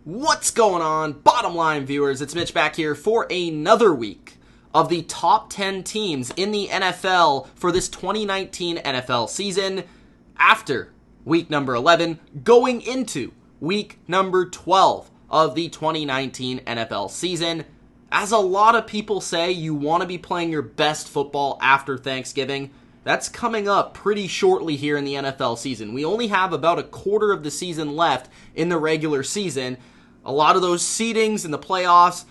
What's going on, bottom line viewers? It's Mitch back here for another week of the top 10 teams in the NFL for this 2019 NFL season after week number 11, going into week number 12 of the 2019 NFL season. As a lot of people say, you want to be playing your best football after Thanksgiving. That's coming up pretty shortly here in the NFL season. We only have about a quarter of the season left in the regular season. A lot of those seedings in the playoffs,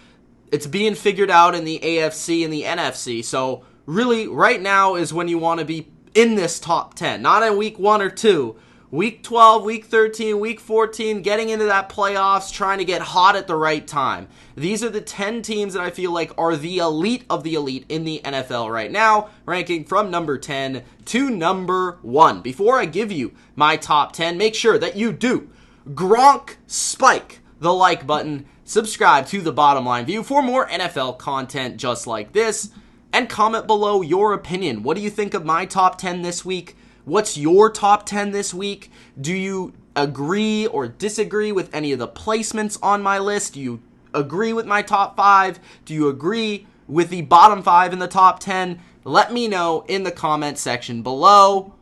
it's being figured out in the AFC and the NFC. So really, right now is when you want to be in this top 10. Not in week 1 or 2. Week 12, week 13, week 14, getting into that playoffs, trying to get hot at the right time. These are the 10 teams that I feel like are the elite of the elite in the NFL right now, ranking from number 10 to number 1. Before I give you my top 10, make sure that you do Gronk spike the like button, subscribe to The Bottom Line View for more NFL content just like this, and comment below your opinion. What do you think of my top 10 this week? What's your top 10 this week? Do you agree or disagree with any of the placements on my list? Do you agree with my top 5? Do you agree with the bottom 5 in the top 10? Let me know in the comment section below.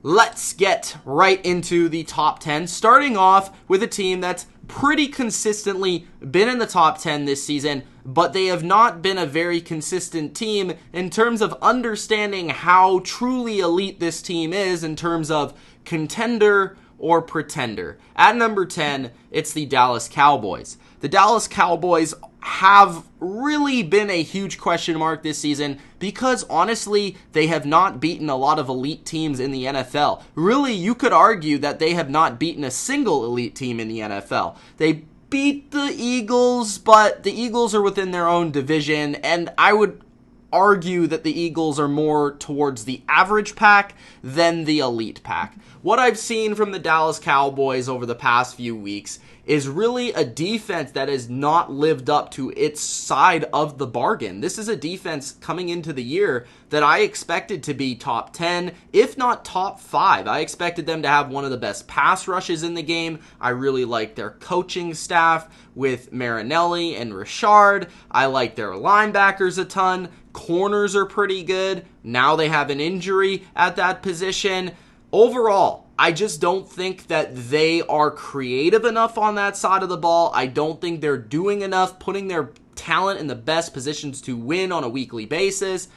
Let's get right into the top 10, starting off with a team that's pretty consistently been in the top 10 this season, but they have not been a very consistent team in terms of understanding how truly elite this team is in terms of contender or pretender. At number 10, it's the Dallas Cowboys. The Dallas Cowboys have really been a huge question mark this season because honestly, they have not beaten a lot of elite teams in the NFL. Really, you could argue that they have not beaten a single elite team in the NFL. They beat the Eagles, but the Eagles are within their own division, and I would argue that the Eagles are more towards the average pack than the elite pack. What I've seen from the Dallas Cowboys over the past few weeks is really a defense that has not lived up to its side of the bargain. This is a defense coming into the year that I expected to be top 10, if not top 5. I expected them to have one of the best pass rushes in the game. I really like their coaching staff with Marinelli and Richard. I like their linebackers a ton. Corners are pretty good. Now they have an injury at that position. Overall, I just don't think that they are creative enough on that side of the ball. I don't think they're doing enough, putting their talent in the best positions to win on a weekly basis.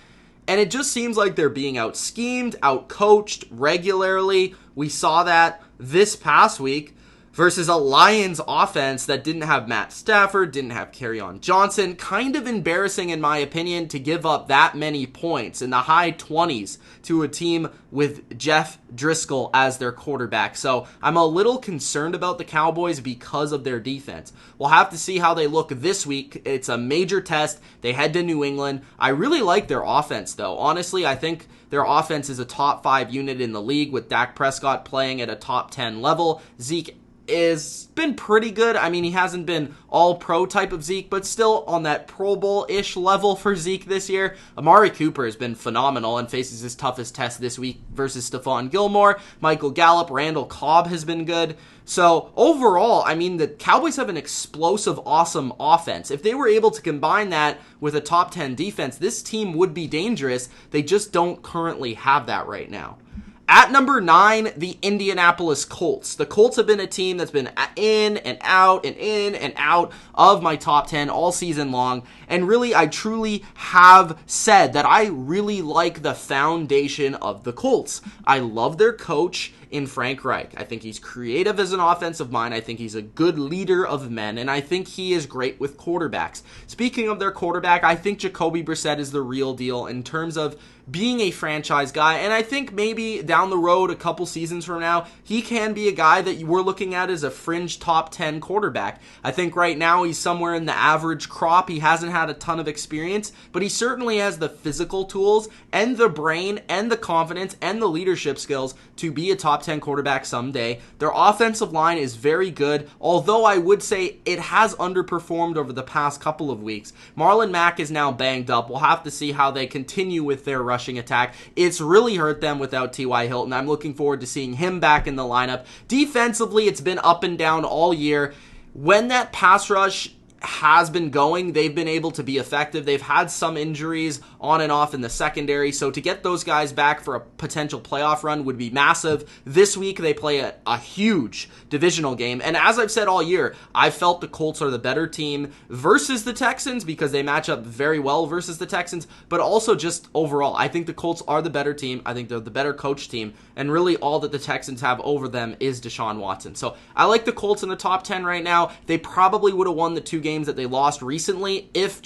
And it just seems like they're being out-schemed, out-coached regularly. We saw that this past week versus a Lions offense that didn't have Matt Stafford, didn't have Kerryon Johnson. Kind of embarrassing, in my opinion, to give up that many points in the high 20s to a team with Jeff Driscoll as their quarterback. So I'm a little concerned about the Cowboys because of their defense. We'll have to see how they look this week. It's a major test. They head to New England. I really like their offense, though. Honestly, I think their offense is a top 5 unit in the league with Dak Prescott playing at a top 10 level. Zeke is been pretty good. I mean, he hasn't been all-pro type of Zeke, but still on that Pro Bowl-ish level for Zeke this year. Amari Cooper has been phenomenal and faces his toughest test this week versus Stephon Gilmore. Michael Gallup, Randall Cobb has been good. So overall, I mean, the Cowboys have an explosive, awesome offense. If they were able to combine that with a top 10 defense, this team would be dangerous. They just don't currently have that right now. At number 9, the Indianapolis Colts. The Colts have been a team that's been in and out and in and out of my top 10 all season long. And really, I truly have said that I really like the foundation of the Colts. I love their coach in Frank Reich. I think he's creative as an offensive mind. I think he's a good leader of men, and I think he is great with quarterbacks. Speaking of their quarterback, I think Jacoby Brissett is the real deal in terms of being a franchise guy, and I think maybe down the road, a couple seasons from now, he can be a guy that we're looking at as a fringe top 10 quarterback. I think right now he's somewhere in the average crop. He hasn't had a ton of experience, but he certainly has the physical tools and the brain and the confidence and the leadership skills to be a top 10 quarterback someday. Their offensive line is very good, although I would say it has underperformed over the past couple of weeks. Marlon Mack is now banged up. We'll have to see how they continue with their rushing attack. It's really hurt them without T.Y. Hilton. I'm looking forward to seeing him back in the lineup. Defensively, it's been up and down all year. When that pass rush has been going, they've been able to be effective. They've had some injuries on and off in the secondary, so to get those guys back for a potential playoff run would be massive. This week they play a huge divisional game, and as I've said all year, I felt the Colts are the better team versus the Texans because they match up very well versus the Texans, but also just overall, I think the Colts are the better team. I think they're the better coach team, and really all that the Texans have over them is Deshaun Watson. So I like the Colts in the top 10 right now. They probably would have won the 2 games that they lost recently if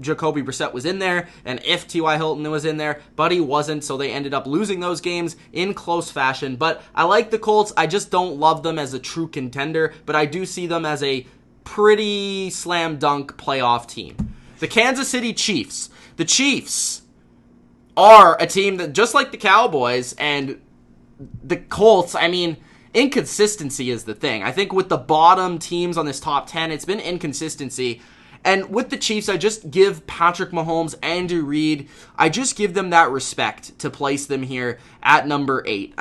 Jacoby Brissett was in there and if T.Y. Hilton was in there, but he wasn't, so they ended up losing those games in close fashion. But I like the Colts. I just don't love them as a true contender, but I do see them as a pretty slam dunk playoff team. The Kansas City Chiefs. The Chiefs are a team that, just like the Cowboys and the Colts, I mean, inconsistency is the thing. I think with the bottom teams on this top 10, it's been inconsistency. And with the Chiefs, I just give Patrick Mahomes, Andy Reid, I just give them that respect to place them here at number 8.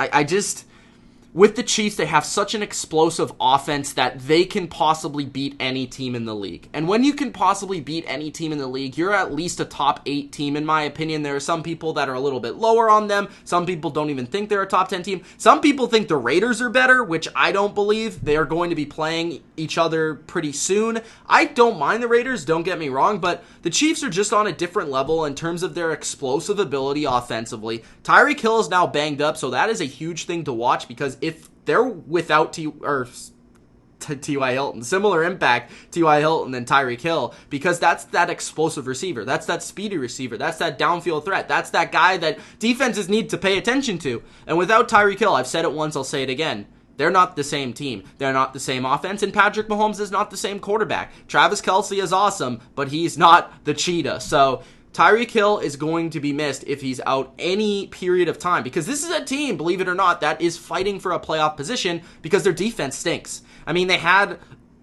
With the Chiefs, they have such an explosive offense that they can possibly beat any team in the league. And when you can possibly beat any team in the league, you're at least a top 8 team, in my opinion. There are some people that are a little bit lower on them. Some people don't even think they're a top 10 team. Some people think the Raiders are better, which I don't believe. They are going to be playing each other pretty soon. I don't mind the Raiders, don't get me wrong, but the Chiefs are just on a different level in terms of their explosive ability offensively. Tyreek Hill is now banged up, so that is a huge thing to watch because if they're without T.Y. Hilton, similar impact T.Y. Hilton than Tyreek Hill, because that's that explosive receiver. That's that speedy receiver. That's that downfield threat. That's that guy that defenses need to pay attention to. And without Tyreek Hill, I've said it once, I'll say it again, they're not the same team. They're not the same offense, and Patrick Mahomes is not the same quarterback. Travis Kelce is awesome, but he's not the cheetah. So Tyreek Hill is going to be missed if he's out any period of time, because this is a team, believe it or not, that is fighting for a playoff position because their defense stinks. I mean, they had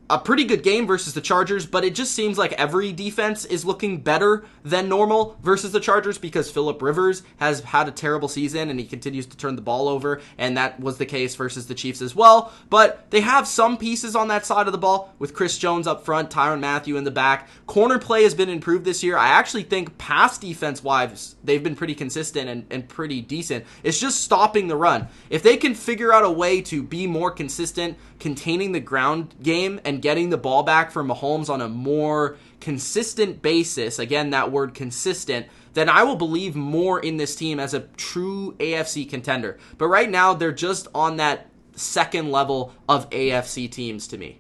a pretty good game versus the Chargers, but it just seems like every defense is looking better than normal versus the Chargers because Phillip Rivers has had a terrible season and he continues to turn the ball over, and that was the case versus the Chiefs as well. But they have some pieces on that side of the ball with Chris Jones up front, Tyrann Mathieu in the back. Corner play has been improved this year. I actually think pass defense-wise, they've been pretty consistent and pretty decent. It's just stopping the run. If they can figure out a way to be more consistent, containing the ground game and getting the ball back for Mahomes on a more consistent basis, again, that word consistent, then I will believe more in this team as a true AFC contender. But right now, they're just on that second level of AFC teams to me.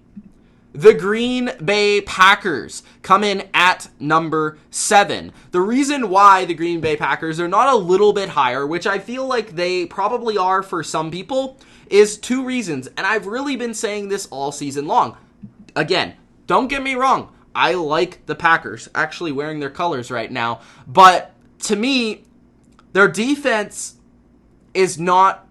The Green Bay Packers come in at number 7. The reason why the Green Bay Packers are not a little bit higher, which I feel like they probably are for some people, is 2 reasons. And I've really been saying this all season long. Again, don't get me wrong. I like the Packers, actually wearing their colors right now. But to me, their defense is not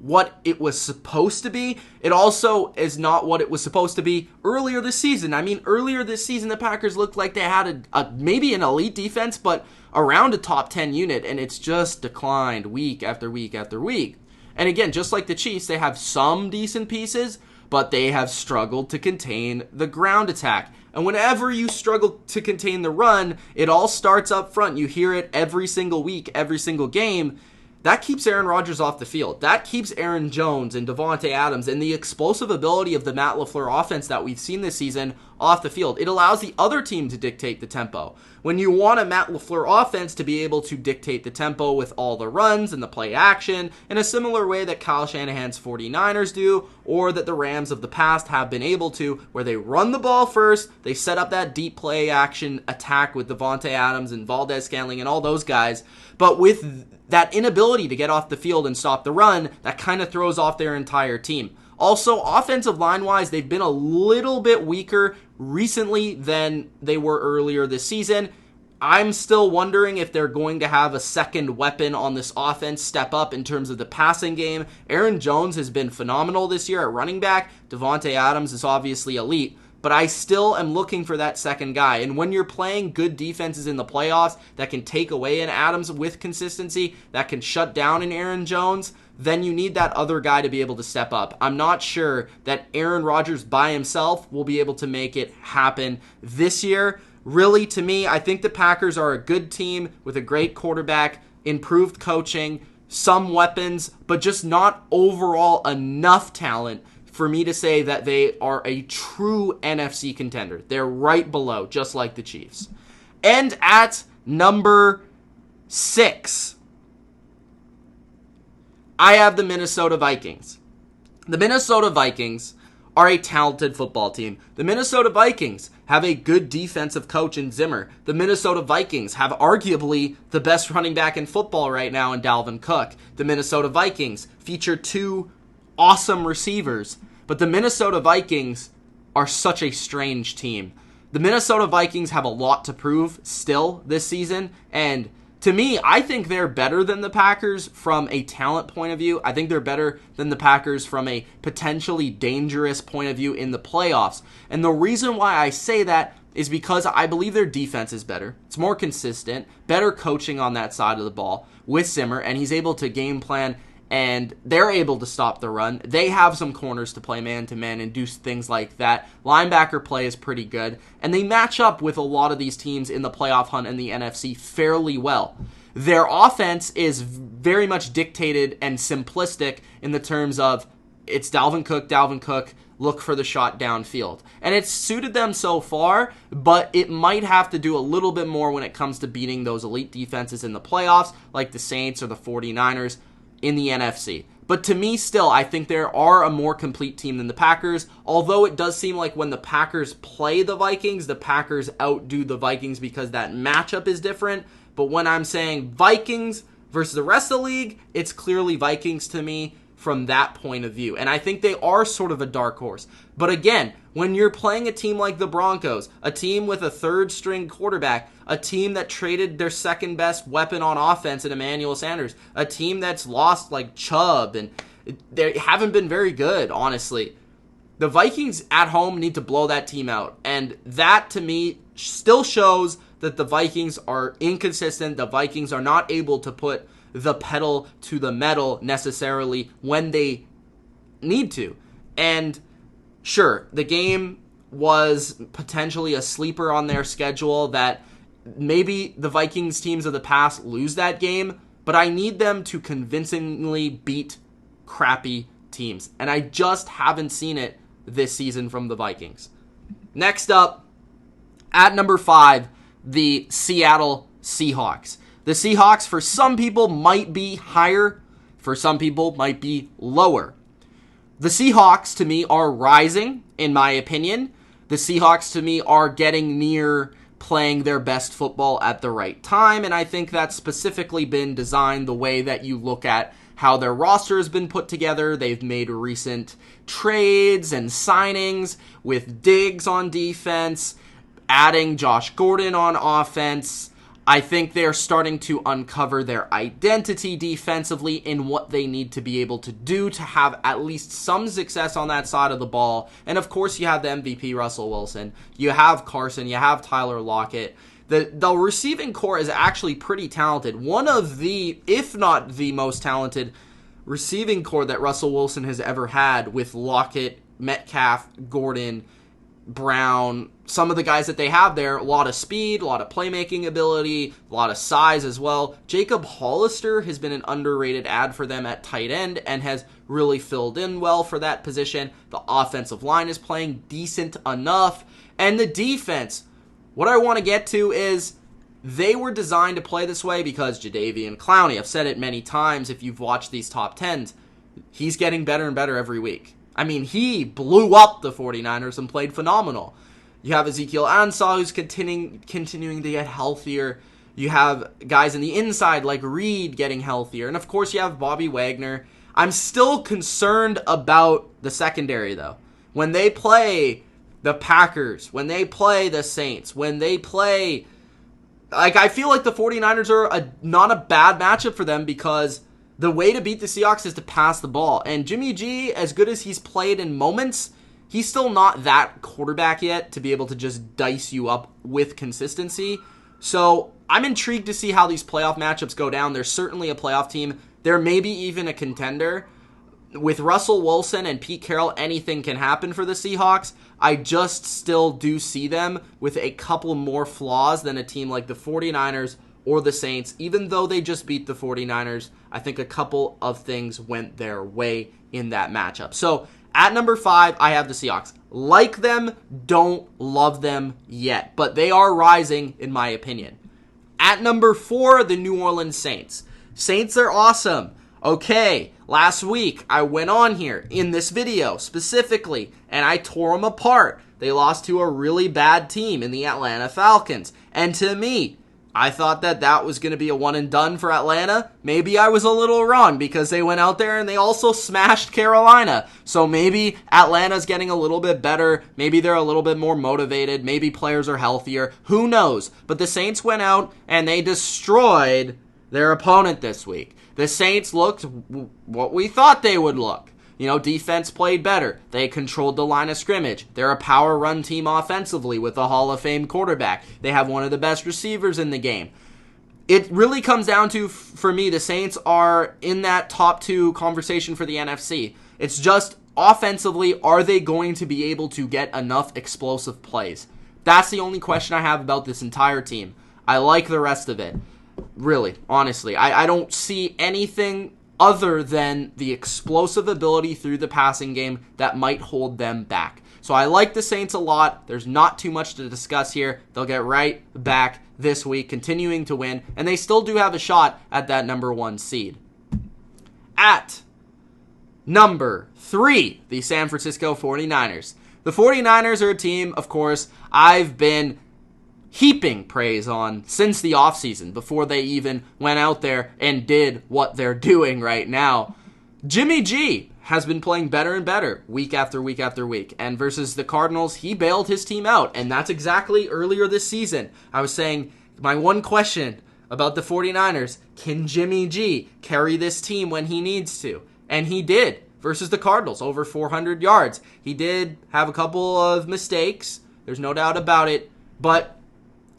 what it was supposed to be. It also is not what it was supposed to be earlier this season. I mean, earlier this season, the Packers looked like they had maybe an elite defense, but around a top 10 unit, and it's just declined week after week after week. And again, just like the Chiefs, they have some decent pieces, but they have struggled to contain the ground attack. And whenever you struggle to contain the run, it all starts up front. You hear it every single week, every single game. That keeps Aaron Rodgers off the field. That keeps Aaron Jones and Davante Adams and the explosive ability of the Matt LaFleur offense that we've seen this season off the field. It allows the other team to dictate the tempo. When you want a Matt LaFleur offense to be able to dictate the tempo with all the runs and the play action in a similar way that Kyle Shanahan's 49ers do, or that the Rams of the past have been able to, where they run the ball first, they set up that deep play action attack with Davante Adams and Valdez-Scantling and all those guys, but with that inability to get off the field and stop the run, that kind of throws off their entire team. Also, offensive line-wise, they've been a little bit weaker recently than they were earlier this season. I'm still wondering if they're going to have a second weapon on this offense step up in terms of the passing game. Aaron Jones has been phenomenal this year at running back. Davante Adams is obviously elite. but I still am looking for that second guy. And when you're playing good defenses in the playoffs that can take away an Adams with consistency, that can shut down an Aaron Jones, then you need that other guy to be able to step up. I'm not sure that Aaron Rodgers by himself will be able to make it happen this year. Really, to me, I think the Packers are a good team with a great quarterback, improved coaching, some weapons, but just not overall enough talent for me to say that they are a true NFC contender. They're right below, just like the Chiefs. And at number 6, I have the Minnesota Vikings. The Minnesota Vikings are a talented football team. The Minnesota Vikings have a good defensive coach in Zimmer. The Minnesota Vikings have arguably the best running back in football right now in Dalvin Cook. The Minnesota Vikings feature 2 awesome receivers. But the Minnesota Vikings are such a strange team. The Minnesota Vikings have a lot to prove still this season, and to me, I think they're better than the Packers from a talent point of view. I think they're better than the Packers from a potentially dangerous point of view in the playoffs. And the reason why I say that is because I believe their defense is better. It's more consistent, better coaching on that side of the ball with Zimmer, and he's able to game plan, and they're able to stop the run. They have some corners to play man-to-man and do things like that. Linebacker play is pretty good, and they match up with a lot of these teams in the playoff hunt in the NFC fairly well. Their offense is very much dictated and simplistic in the terms of it's Dalvin Cook, look for the shot downfield. And it's suited them so far, but it might have to do a little bit more when it comes to beating those elite defenses in the playoffs, like the Saints or the 49ers in the NFC. But to me, still, I think there are a more complete team than the Packers, although it does seem like when the Packers play the Vikings, the Packers outdo the Vikings because that matchup is different. But when I'm saying Vikings versus the rest of the league, it's clearly Vikings to me from that point of view. And I think they are sort of a dark horse. But again, when you're playing a team like the Broncos, a team with a third-string quarterback, a team that traded their second-best weapon on offense in Emmanuel Sanders, a team that's lost like Chubb, and they haven't been very good, honestly. The Vikings at home need to blow that team out. And that, to me, still shows that the Vikings are inconsistent. The Vikings are not able to put the pedal to the metal necessarily when they need to. And sure, the game was potentially a sleeper on their schedule that maybe the Vikings teams of the past lose that game, but I need them to convincingly beat crappy teams. And I just haven't seen it this season from the Vikings. Next up, at number 5, the Seattle Seahawks. The Seahawks, for some people, might be higher. For some people, might be lower. The Seahawks, to me, are rising, in my opinion. The Seahawks, to me, are getting near playing their best football at the right time, and I think that's specifically been designed the way that you look at how their roster has been put together. They've made recent trades and signings with Diggs on defense, adding Josh Gordon on offense. I think they're starting to uncover their identity defensively in what they need to be able to do to have at least some success on that side of the ball. And of course, you have the MVP Russell Wilson. You have Carson. You have Tyler Lockett. The receiving core is actually pretty talented. One of the, if not the most talented receiving core that Russell Wilson has ever had, with Lockett, Metcalf, Gordon, Brown, some of the guys that they have there, a lot of speed, a lot of playmaking ability, a lot of size as well. Jacob Hollister has been an underrated add for them at tight end and has really filled in well for that position. The offensive line is playing decent enough. And the defense, what I want to get to is they were designed to play this way because Jadeveon Clowney, I've said it many times if you've watched these top 10s, he's getting better and better every week. I mean, he blew up the 49ers and played phenomenal. You have Ezekiel Ansah, who's continuing to get healthier. You have guys in the inside like Reed getting healthier. And of course, you have Bobby Wagner. I'm still concerned about the secondary, though. When they play the Packers, when they play the Saints, when they play... I feel like the 49ers are not a bad matchup for them because the way to beat the Seahawks is to pass the ball. And Jimmy G, as good as he's played in moments, he's still not that quarterback yet to be able to just dice you up with consistency. So I'm intrigued to see how these playoff matchups go down. They're certainly a playoff team. They're maybe even a contender. With Russell Wilson and Pete Carroll, anything can happen for the Seahawks. I just still do see them with a couple more flaws than a team like the 49ers or the Saints. Even though they just beat the 49ers, I think a couple of things went their way in that matchup. So at number 5, I have the Seahawks. Like them, don't love them yet, but they are rising in my opinion. At number 4, the New Orleans Saints. Saints are awesome. Okay, last week I went on here in this video specifically and I tore them apart. They lost to a really bad team in the Atlanta Falcons. And to me, I thought that was going to be a one and done for Atlanta. Maybe I was a little wrong because they went out there and they also smashed Carolina. So maybe Atlanta's getting a little bit better. Maybe they're a little bit more motivated. Maybe players are healthier. Who knows? But the Saints went out and they destroyed their opponent this week. The Saints looked what we thought they would look. Defense played better. They controlled the line of scrimmage. They're a power run team offensively with a Hall of Fame quarterback. They have one of the best receivers in the game. It really comes down to, for me, the Saints are in that top 2 conversation for the NFC. It's just offensively, are they going to be able to get enough explosive plays? That's the only question I have about this entire team. I like the rest of it. Really, honestly, I don't see anything other than the explosive ability through the passing game that might hold them back. So I like the Saints a lot. There's not too much to discuss here. They'll get right back this week, continuing to win, and they still do have a shot at that number 1 seed. At number 3, the San Francisco 49ers. The 49ers are a team, of course, I've been heaping praise on since the offseason, before they even went out there and did what they're doing right now. Jimmy G has been playing better and better week after week after week. And versus the Cardinals, he bailed his team out. And that's exactly earlier this season. I was saying, my one question about the 49ers, can Jimmy G carry this team when he needs to? And he did versus the Cardinals, over 400 yards. He did have a couple of mistakes. There's no doubt about it. But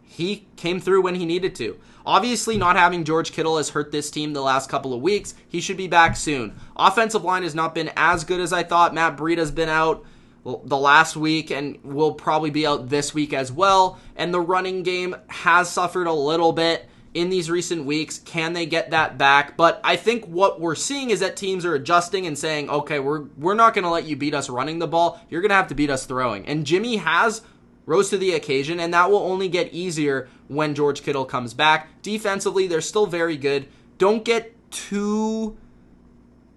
he came through when he needed to. Obviously, not having George Kittle has hurt this team the last couple of weeks. He should be back soon. Offensive line has not been as good as I thought. Matt Breida's been out the last week and will probably be out this week as well. And the running game has suffered a little bit in these recent weeks. Can they get that back? But I think what we're seeing is that teams are adjusting and saying, okay, we're not going to let you beat us running the ball. You're going to have to beat us throwing. And Jimmy has rose to the occasion, and that will only get easier when George Kittle comes back. Defensively, they're still very good. Don't get too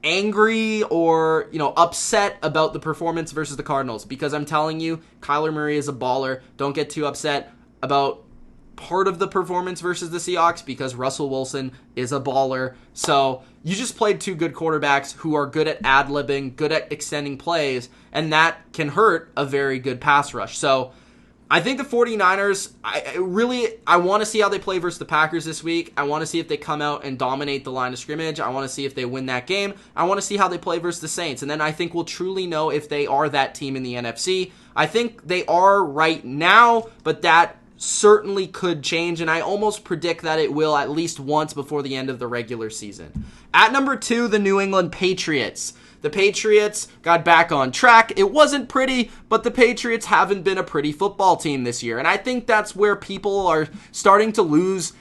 angry or, upset about the performance versus the Cardinals, because I'm telling you, Kyler Murray is a baller. Don't get too upset about part of the performance versus the Seahawks, because Russell Wilson is a baller. So you just played 2 good quarterbacks who are good at ad-libbing, good at extending plays, and that can hurt a very good pass rush. So I think the 49ers, I want to see how they play versus the Packers this week. I want to see if they come out and dominate the line of scrimmage. I want to see if they win that game. I want to see how they play versus the Saints. And then I think we'll truly know if they are that team in the NFC. I think they are right now, but that certainly could change. And I almost predict that it will at least once before the end of the regular season. At number 2, the New England Patriots. The Patriots got back on track. It wasn't pretty, but the Patriots haven't been a pretty football team this year. And I think that's where people are starting to lose,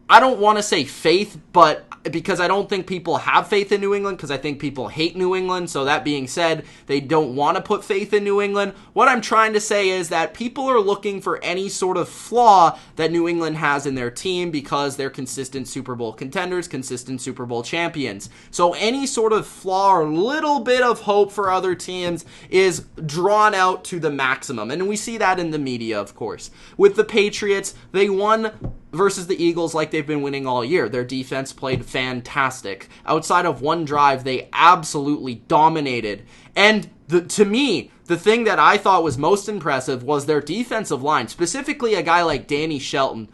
I don't want to say faith, but because I don't think people have faith in New England, because I think people hate New England. So that being said, they don't want to put faith in New England. What I'm trying to say is that people are looking for any sort of flaw that New England has in their team, because they're consistent Super Bowl contenders, consistent Super Bowl champions. So any sort of flaw or little bit of hope for other teams is drawn out to the maximum. And we see that in the media, of course. With the Patriots, they won versus the Eagles like they've been winning all year. Their defense played fantastic. Outside of one drive, they absolutely dominated. And to me, the thing that I thought was most impressive was their defensive line. Specifically, a guy like Danny Shelton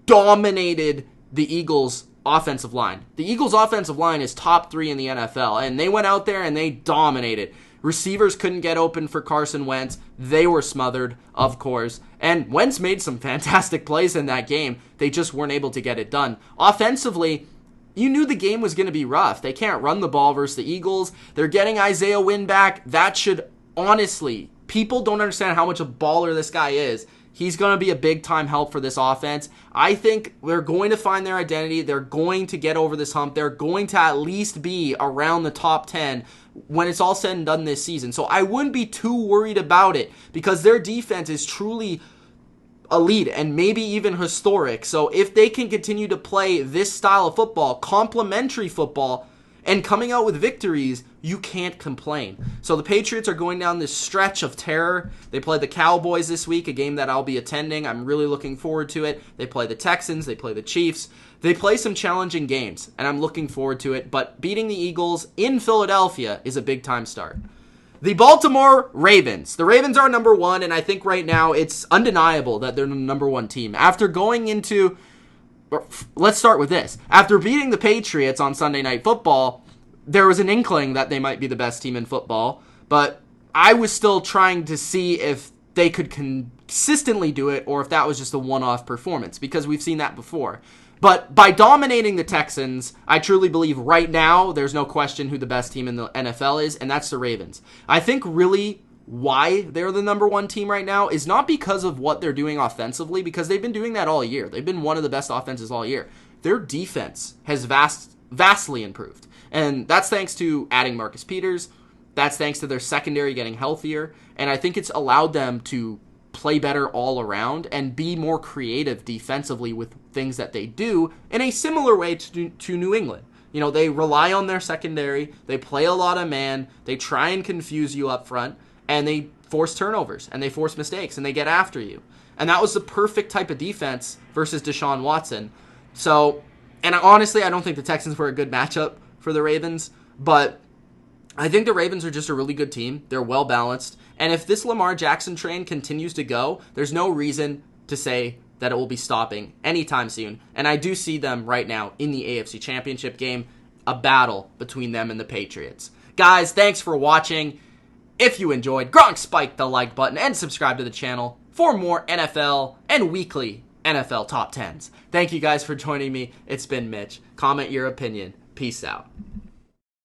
dominated the Eagles' offensive line. The Eagles' offensive line is top 3 in the NFL, and they went out there and they dominated. Receivers couldn't get open for Carson Wentz. They were smothered, of course. And Wentz made some fantastic plays in that game. They just weren't able to get it done. Offensively, you knew the game was going to be rough. They can't run the ball versus the Eagles. They're getting Isaiah Wynn back. That should, honestly, people don't understand how much a baller this guy is. He's going to be a big-time help for this offense. I think they're going to find their identity. They're going to get over this hump. They're going to at least be around the top 10 when it's all said and done this season. So I wouldn't be too worried about it because their defense is truly elite and maybe even historic. So if they can continue to play this style of football, complementary football, and coming out with victories, you can't complain. So the Patriots are going down this stretch of terror. They play the Cowboys this week, a game that I'll be attending. I'm really looking forward to it. They play the Texans. They play the Chiefs. They play some challenging games, and I'm looking forward to it. But beating the Eagles in Philadelphia is a big-time start. The Baltimore Ravens. The Ravens are number one, and I think right now it's undeniable that they're the number one team. After going into... Let's start with this. After beating the Patriots on Sunday Night Football, there was an inkling that they might be the best team in football, but I was still trying to see if they could consistently do it or if that was just a one-off performance, because we've seen that before. But by dominating the Texans, I truly believe right now there's no question who the best team in the NFL is, and that's the Ravens. I think really why they're the number one team right now is not because of what they're doing offensively, because they've been doing that all year. They've been one of the best offenses all year. Their defense has vastly improved, and that's thanks to adding Marcus Peters. That's thanks to their secondary getting healthier, and I think it's allowed them to play better all around and be more creative defensively with things that they do in a similar way to New England. You know, they rely on their secondary, they play a lot of man, they try and confuse you up front, and they force turnovers, and they force mistakes, and they get after you. And that was the perfect type of defense versus Deshaun Watson. So, and honestly, I don't think the Texans were a good matchup for the Ravens, but I think the Ravens are just a really good team. They're well-balanced. And if this Lamar Jackson train continues to go, there's no reason to say that it will be stopping anytime soon. And I do see them right now in the AFC Championship game, a battle between them and the Patriots. Guys, thanks for watching. If you enjoyed, spike the like button and subscribe to the channel for more NFL and weekly NFL top 10s. Thank you guys for joining me. It's been Mitch. Comment your opinion. Peace out.